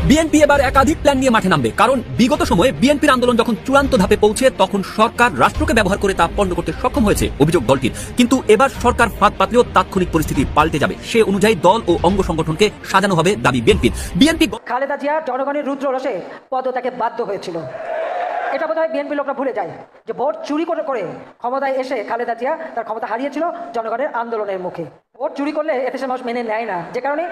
BNP এবার একাধিক plan নিয়ে মাঠে নামবে, কারণ বিগত সময়ে বিএনপির আন্দোলন যখন চূড়ান্ত ধাপে পৌঁছে তখন সরকার রাষ্ট্রকে ব্যবহার করে তা পণ্ড করতে সক্ষম হয়েছে অভিযোগ দলটির। কিন্তু এবার সরকার ফাঁদ পাতলেও তাৎক্ষণিক পরিস্থিতি পাল্টে যাবে, সে অনুযায়ী দল ও অঙ্গ সংগঠনকে সাজানো হবে দাবি বিএনপির। বিএনপি খালেদা জিয়া জনগণের রুদ্ররোষে পদত্যাগে বাধ্য হয়েছিল। এটা বোধহয় বিএনপি লোকরা ভুলে যায় যে ভোট চুরি করে ক্ষমতায় এসে খালেদা জিয়া তার ক্ষমতা হারিয়েছিল জনগণের আন্দোলনের মুখে। ভোট চুরি করলে এদেশে মানুষ মেনে নেয় না, যে কারণে।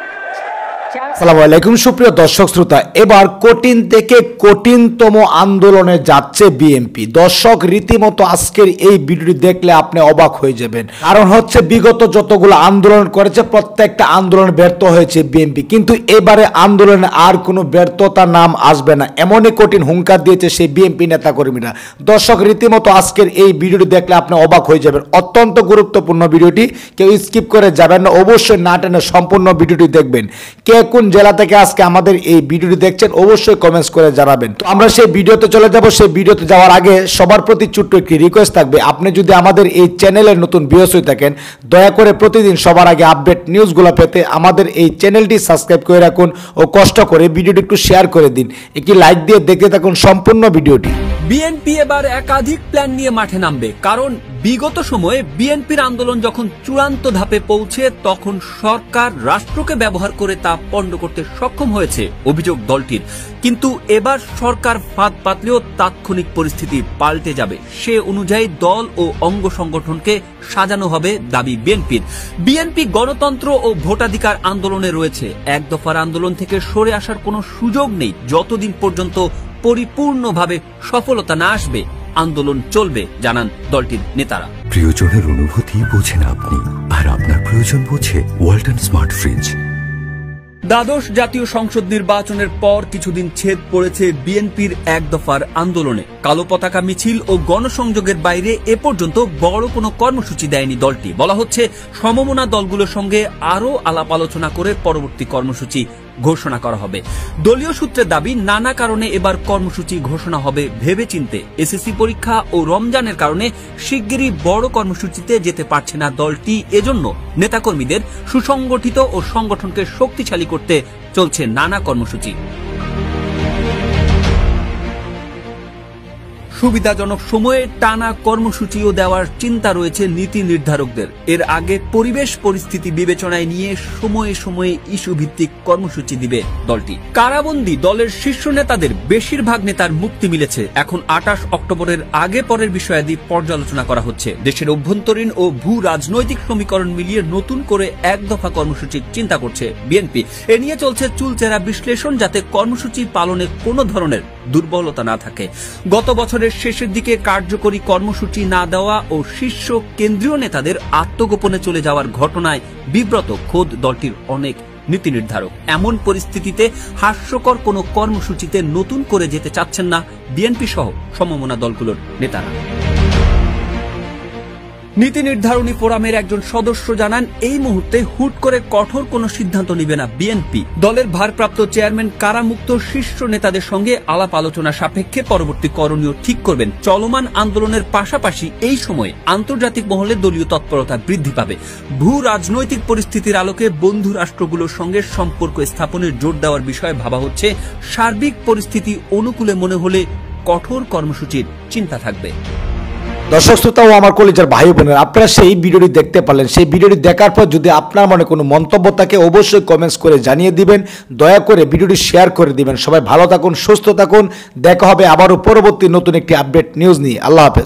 আসসালামু আলাইকুম সুপ্রিয় দর্শক শ্রোতা, এবার কঠিন থেকে কঠিনতম আন্দোলনে যাচ্ছে বিএনপি। দর্শক রীতিমতো আজকের এই ভিডিওটি দেখলে আপনি অবাক হয়ে যাবেন, কারণ হচ্ছে বিগত যতগুলো আন্দোলন করেছে প্রত্যেকটা আন্দোলন ব্যর্থ হয়েছে বিএনপি, কিন্তু এবারে আন্দোলনে আর কোনো ব্যর্থতার নাম আসবে না, এমনই কঠিন হুঙ্কার দিয়েছে সেই বিএনপি নেতাকর্মীরা। দর্শক রীতিমতো আজকের এই ভিডিওটি দেখলে আপনি অবাক হয়ে যাবেন। অত্যন্ত গুরুত্বপূর্ণ ভিডিওটি, কেউ স্কিপ করে যাবেন না, অবশ্যই না টেনে সম্পূর্ণ ভিডিওটি দেখবেন। কে কোন জেলা থেকে আজকে আমাদের এই ভিডিওটি দেখছেন অবশ্যই কমেন্টস করে জানাবেন। তো আমরা সেই ভিডিওতে চলে যাব। সেই ভিডিওতে যাওয়ার আগে সবার প্রতি ছোট্ট একটি রিকোয়েস্ট থাকবে, আপনি যদি আমাদের এই চ্যানেলের নতুন ভিউয়ার্স হয়ে থাকেন দয়া করে প্রতিদিন সবার আগে আপডেট নিউজগুলো পেতে আমাদের এই চ্যানেলটি সাবস্ক্রাইব করে রাখুন ও কষ্ট করে ভিডিওটি একটু শেয়ার করে দিন, একটি লাইক দিয়ে দেখতে থাকুন সম্পূর্ণ ভিডিওটি। বিএনপি এবার একাধিক প্ল্যান নিয়ে মাঠে নামবে, কারণ বিগত সময়ে বিএনপির আন্দোলন যখন চূড়ান্ত ধাপে পৌঁছে তখন সরকার রাষ্ট্রকে ব্যবহার করে তা পণ্ড করতে সক্ষম হয়েছে অভিযোগ দলটির। কিন্তু এবার সরকার ফাঁদ পাতলেও তাৎক্ষণিক পরিস্থিতি পাল্টে যাবে, সে অনুযায়ী দল ও অঙ্গ সংগঠনকে সাজানো হবে দাবি বিএনপির। বিএনপি গণতন্ত্র ও ভোটাধিকার আন্দোলনে রয়েছে, এক দফার আন্দোলন থেকে সরে আসার কোনো সুযোগ নেই যতদিন পর্যন্ত পরিপূর্ণভাবে সফলতা না আসবে। আন্দোলন চলবে, জানান দলটির নেতারা। প্রিয়জনের অনুভূতি বোঝেন আপনি, আর আপনার প্রয়োজন বোঝে ওয়ালটন স্মার্ট ফ্রিজ। দ্বাদশ জাতীয় সংসদ নির্বাচনের পর কিছুদিন ছেদ পড়েছে বিএনপির এক দফার আন্দোলনে। কালো পতাকা মিছিল ও গণসংযোগের বাইরে এ পর্যন্ত বড় কোনো কর্মসূচি দেয়নি দলটি। বলা হচ্ছে সমমনা দলগুলোর সঙ্গে আরও আলাপ আলোচনা করে পরবর্তী কর্মসূচি ঘোষণা করা হবে। দলীয় সূত্রের দাবি, নানা কারণে এবার কর্মসূচি ঘোষণা হবে ভেবেচিন্তে। এসএসসি পরীক্ষা ও রমজানের কারণে শিগগিরই বড় কর্মসূচিতে যেতে পারছে না দলটি, এজন্য নেতাকর্মীদের সুসংগঠিত ও সংগঠনকে শক্তিশালী করতে চলছে নানা কর্মসূচি। সুবিধাজনক সময়ে টানা কর্মসূচিও দেওয়ার চিন্তা রয়েছে নীতি নির্ধারকদের। এর আগে পরিবেশ পরিস্থিতি বিবেচনায় নিয়ে সময়ে সময়ে ইস্যু ভিত্তিক কর্মসূচি দিবে দলটি। কারাবন্দী দলের শীর্ষ নেতাদের বেশিরভাগ নেতার মুক্তি মিলেছে। এখন 28 অক্টোবরের আগে পরের বিষয়াদি পর্যালোচনা করা হচ্ছে। দেশের অভ্যন্তরীণ ও ভূ রাজনৈতিক সমীকরণ মিলিয়ে নতুন করে এক দফা কর্মসূচির চিন্তা করছে বিএনপি। এ নিয়ে চলছে চুলচেরা বিশ্লেষণ, যাতে কর্মসূচি পালনে কোনো ধরনের দুর্বলতা না থাকে। গত বছরের শেষের দিকে কার্যকরী কর্মসূচি না দেওয়া ও শীর্ষ কেন্দ্রীয় নেতাদের আত্মগোপনে চলে যাওয়ার ঘটনায় বিব্রত খোদ দলটির অনেক নীতি নির্ধারক। এমন পরিস্থিতিতে হাস্যকর কোনো কর্মসূচিতে নতুন করে যেতে চাচ্ছেন না বিএনপি সহ সমমনা দলগুলোর নেতারা। নীতি নির্ধারণী ফোরামের একজন সদস্য জানান, এই মুহূর্তে হুট করে কঠোর কোনো সিদ্ধান্ত নেবে না বিএনপি। দলের ভারপ্রাপ্ত চেয়ারম্যান কারামুক্ত শীর্ষ নেতাদের সঙ্গে আলাপ আলোচনা সাপেক্ষে পরবর্তী করণীয় ঠিক করবেন। চলমান আন্দোলনের পাশাপাশি এই সময়ে আন্তর্জাতিক মহলে দলীয় তৎপরতা বৃদ্ধি পাবে। ভূ রাজনৈতিক পরিস্থিতির আলোকে বন্ধু রাষ্ট্রগুলোর সঙ্গে সম্পর্ক স্থাপনের জোর দেওয়ার বিষয়ে ভাবা হচ্ছে। সার্বিক পরিস্থিতি অনুকূলে মনে হলে কঠোর কর্মসূচির চিন্তা থাকবে। দর্শক শ্রোতা ও আমার কলেজের ভাই বোনেরা, আপনারা সেই ভিডিওটি দেখতে পারলেন। সেই ভিডিওটি দেখার পর যদি আপনার মনে কোনো মন্তব্য থাকে অবশ্যই কমেন্টস করে জানিয়ে দিবেন। দয়া করে ভিডিওটি শেয়ার করে দিবেন। সবাই ভালো থাকুন, সুস্থ থাকুন। দেখা হবে আবারও পরবর্তী নতুন একটি আপডেট নিউজ নিয়ে। আল্লাহ হাফেজ।